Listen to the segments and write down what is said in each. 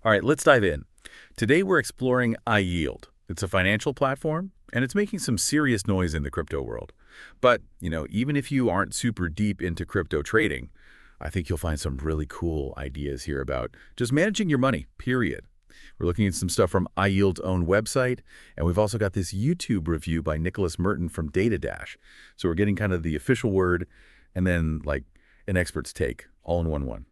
All right, let's dive in. Today we're exploring iYield. It's a financial platform, and it's making some serious noise in the crypto world. But, even if you aren't super deep into crypto trading, I think you'll find some really cool ideas here about just managing your money, period. We're looking at some stuff from iYield's own website, and we've also got this YouTube review by Merton from DataDash. So we're getting kind of the official word and then like an expert's take all in one.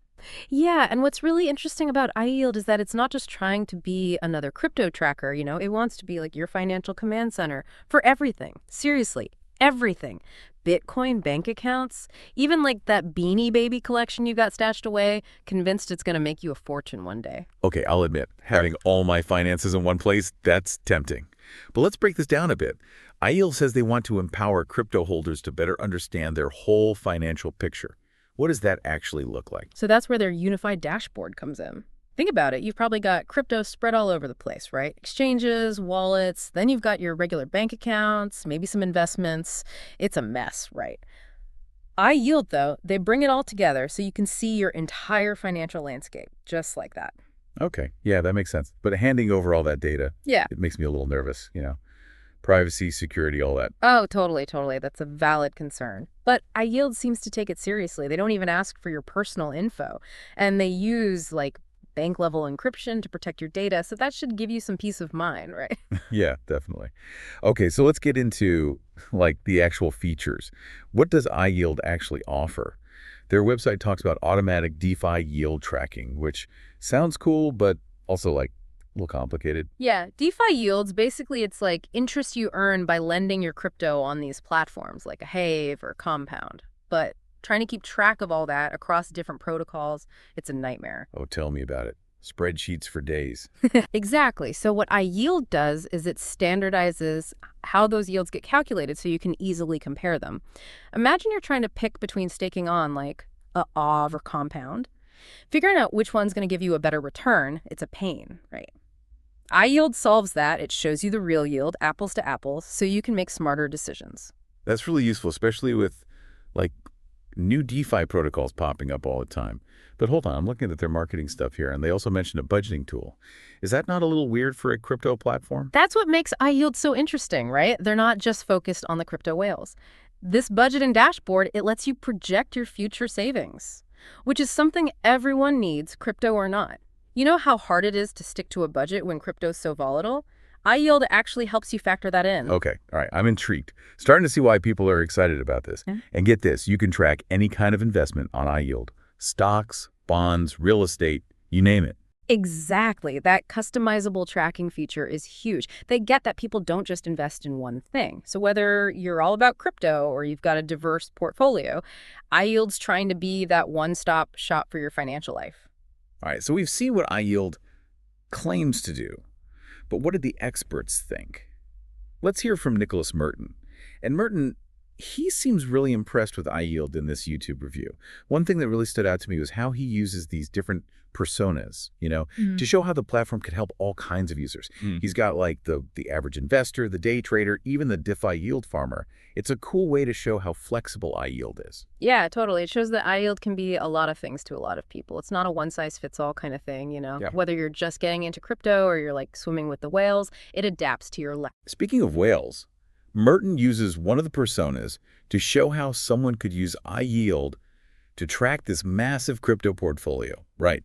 Yeah, and what's really interesting about iYield is that it's not just trying to be another crypto tracker, it wants to be like your financial command center for everything. Seriously, everything. Bitcoin bank accounts, even like that Beanie Baby collection you got stashed away, convinced it's going to make you a fortune one day. Okay, I'll admit, having all my finances in one place, that's tempting. But let's break this down a bit. iYield says they want to empower crypto holders to better understand their whole financial picture. What does that actually look like? So that's where their unified dashboard comes in. Think about it. You've probably got crypto spread all over the place, right? Exchanges, wallets, then you've got your regular bank accounts, maybe some investments. It's a mess, right? iYield, though, they bring it all together so you can see your entire financial landscape, just like that. Okay, yeah, that makes sense. But handing over all that data, Yeah. it makes me a little nervous. Privacy, security, all that. Oh, totally, totally. That's a valid concern. But iYield seems to take it seriously. They don't even ask for your personal info. And they use, like, bank-level encryption to protect your data, so that should give you some peace of mind, right? Yeah, definitely. Okay, so let's get into like the actual features. What does iYield actually offer? Their website talks about automatic DeFi yield tracking, which sounds cool, but also like a little complicated. Yeah, DeFi yields, basically it's like interest you earn by lending your crypto on these platforms like a Have or Compound. But trying to keep track of all that across different protocols, it's a nightmare. Oh, tell me about it. Spreadsheets for days. Exactly. So what iYield does is it standardizes how those yields get calculated so you can easily compare them. Imagine you're trying to pick between staking on like a OV or Compound. Figuring out which one's going to give you a better return, it's a pain, right? iYield solves that. It shows you the real yield, apples to apples, so you can make smarter decisions. That's really useful, especially with like new DeFi protocols popping up all the time. But hold on, I'm looking at their marketing stuff here, and they also mentioned a budgeting tool. Is that not a little weird for a crypto platform? That's what makes iYield so interesting, right? They're not just focused on the crypto whales. This budgeting dashboard, it lets you project your future savings, which is something everyone needs, crypto or not. You know how hard it is to stick to a budget when crypto's so volatile? iYield actually helps you factor that in. Okay, all right, I'm intrigued. Starting to see why people are excited about this. Yeah. And get this, you can track any kind of investment on iYield. Stocks, bonds, real estate, you name it. Exactly. That customizable tracking feature is huge. They get that people don't just invest in one thing. So whether you're all about crypto or you've got a diverse portfolio, iYield's trying to be that one-stop shop for your financial life. All right, so we've seen what iYield claims to do. But what did the experts think? Let's hear from Merton. And Merton, he seems really impressed with iYield in this YouTube review. One thing that really stood out to me was how he uses these different personas, to show how the platform could help all kinds of users. He's got like the average investor, the day trader, even the DeFi yield farmer. It's a cool way to show how flexible iYield is. Yeah, totally. It shows that iYield can be a lot of things to a lot of people. It's not a one-size-fits-all kind of thing, Yeah. Whether you're just getting into crypto or you're like swimming with the whales, it adapts to your life. Speaking of whales, Merton uses one of the personas to show how someone could use iYield to track this massive crypto portfolio. Right.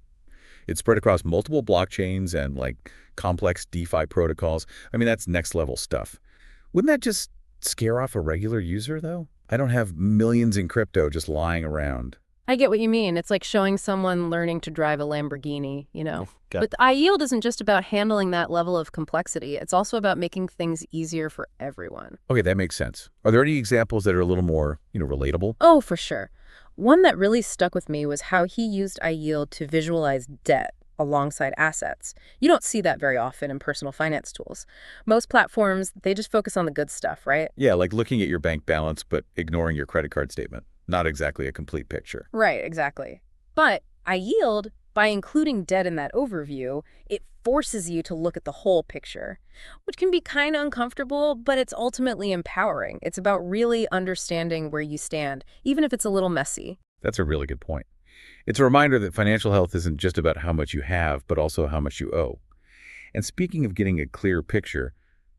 It's spread across multiple blockchains and like complex DeFi protocols. I mean, that's next level stuff. Wouldn't that just scare off a regular user, though? I don't have millions in crypto just lying around. I get what you mean. It's like showing someone learning to drive a Lamborghini. Got But iYield isn't just about handling that level of complexity. It's also about making things easier for everyone. Okay, that makes sense. Are there any examples that are a little more, relatable? Oh, for sure. One that really stuck with me was how he used iYield to visualize debt alongside assets. You don't see that very often in personal finance tools. Most platforms, they just focus on the good stuff, right? Yeah, like looking at your bank balance but ignoring your credit card statement. Not exactly a complete picture. Right, exactly. But iYield, by including debt in that overview, it forces you to look at the whole picture, which can be kind of uncomfortable, but it's ultimately empowering. It's about really understanding where you stand, even if it's a little messy. That's a really good point. It's a reminder that financial health isn't just about how much you have, but also how much you owe. And speaking of getting a clear picture,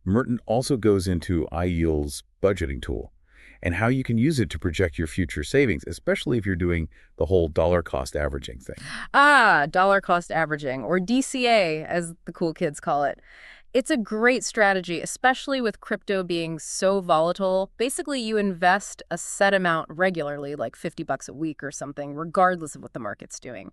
Merton also goes into iYield's budgeting tool and how you can use it to project your future savings, especially if you're doing the whole dollar cost averaging thing. Ah, dollar cost averaging, or DCA, as the cool kids call it. It's a great strategy, especially with crypto being so volatile. Basically, you invest a set amount regularly, like $50 a week or something, regardless of what the market's doing.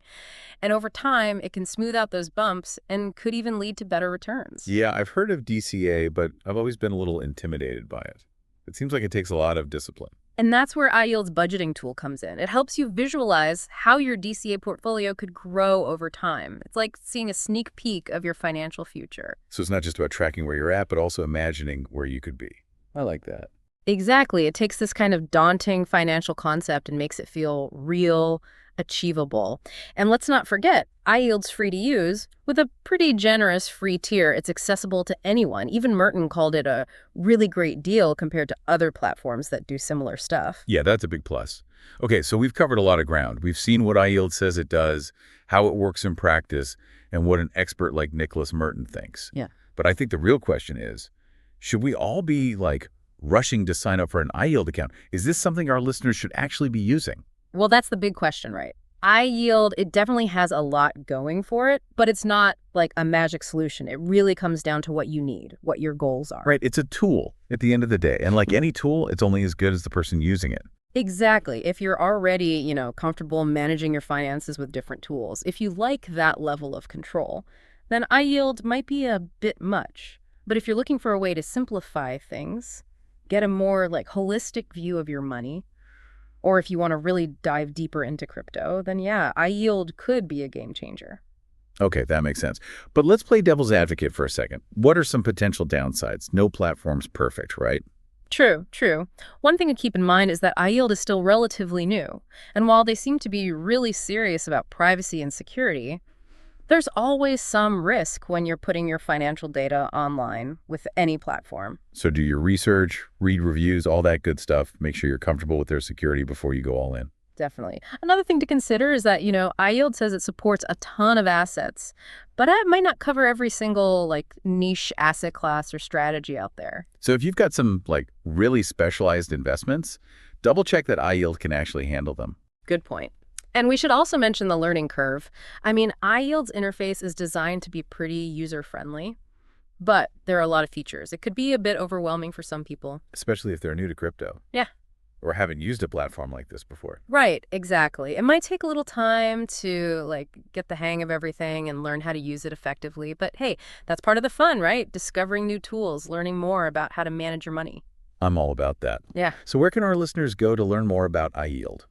And over time, it can smooth out those bumps and could even lead to better returns. Yeah, I've heard of DCA, but I've always been a little intimidated by it. It seems like it takes a lot of discipline. And that's where iYield's budgeting tool comes in. It helps you visualize how your DCA portfolio could grow over time. It's like seeing a sneak peek of your financial future. So it's not just about tracking where you're at, but also imagining where you could be. I like that. Exactly. It takes this kind of daunting financial concept and makes it feel real, achievable. And let's not forget, iYield's free to use with a pretty generous free tier. It's accessible to anyone. Even Merton called it a really great deal compared to other platforms that do similar stuff. Yeah, that's a big plus. Okay, so we've covered a lot of ground. We've seen what iYield says it does, how it works in practice, and what an expert like Nicholas Merton thinks. Yeah. But I think the real question is, should we all be rushing to sign up for an iYield account? Is this something our listeners should actually be using? Well, that's the big question, right? iYield, it definitely has a lot going for it, but it's not like a magic solution. It really comes down to what you need, what your goals are. Right, it's a tool at the end of the day. And like any tool, it's only as good as the person using it. Exactly. If you're already, comfortable managing your finances with different tools, if you like that level of control, then iYield might be a bit much. But if you're looking for a way to simplify things, get a more holistic view of your money, or if you want to really dive deeper into crypto, then yeah, iYield could be a game changer. Okay, that makes sense. But let's play devil's advocate for a second. What are some potential downsides? No platform's perfect, right? True, true. One thing to keep in mind is that iYield is still relatively new. And while they seem to be really serious about privacy and security, there's always some risk when you're putting your financial data online with any platform. So do your research, read reviews, all that good stuff. Make sure you're comfortable with their security before you go all in. Definitely. Another thing to consider is that, iYield says it supports a ton of assets, but it might not cover every single niche asset class or strategy out there. So if you've got some really specialized investments, double check that iYield can actually handle them. Good point. And we should also mention the learning curve. I mean, iYield's interface is designed to be pretty user-friendly, but there are a lot of features. It could be a bit overwhelming for some people. Especially if they're new to crypto. Yeah. Or haven't used a platform like this before. Right, exactly. It might take a little time to get the hang of everything and learn how to use it effectively. But hey, that's part of the fun, right? Discovering new tools, learning more about how to manage your money. I'm all about that. Yeah. So where can our listeners go to learn more about iYield?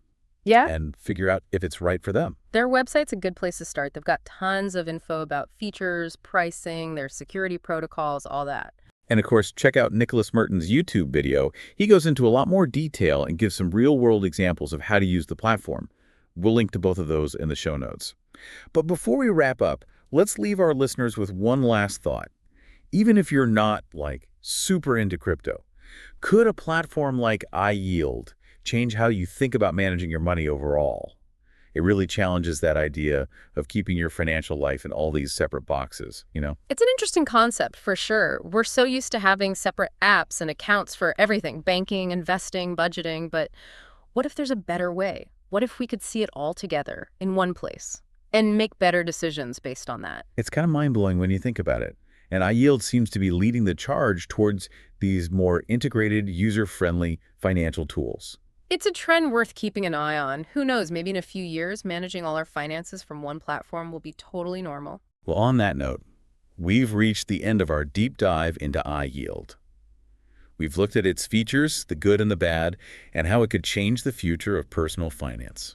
Yeah. And figure out if it's right for them? Their website's a good place to start. They've got tons of info about features, pricing, their security protocols, all that. And of course, check out Nicholas Merton's YouTube video. He goes into a lot more detail and gives some real-world examples of how to use the platform. We'll link to both of those in the show notes. But before we wrap up, let's leave our listeners with one last thought. Even if you're not super into crypto, could a platform like iYield change how you think about managing your money overall? It really challenges that idea of keeping your financial life in all these separate boxes, It's an interesting concept, for sure. We're so used to having separate apps and accounts for everything, banking, investing, budgeting, but what if there's a better way? What if we could see it all together in one place and make better decisions based on that? It's kind of mind-blowing when you think about it. And iYield seems to be leading the charge towards these more integrated, user-friendly financial tools. It's a trend worth keeping an eye on. Who knows, maybe in a few years, managing all our finances from one platform will be totally normal. Well, on that note, we've reached the end of our deep dive into iYield. We've looked at its features, the good and the bad, and how it could change the future of personal finance.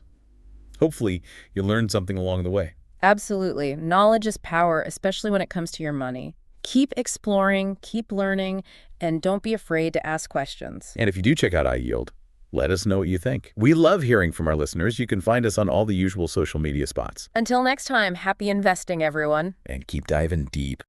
Hopefully, you learned something along the way. Absolutely. Knowledge is power, especially when it comes to your money. Keep exploring, keep learning, and don't be afraid to ask questions. And if you do check out iYield, let us know what you think. We love hearing from our listeners. You can find us on all the usual social media spots. Until next time, happy investing, everyone. And keep diving deep.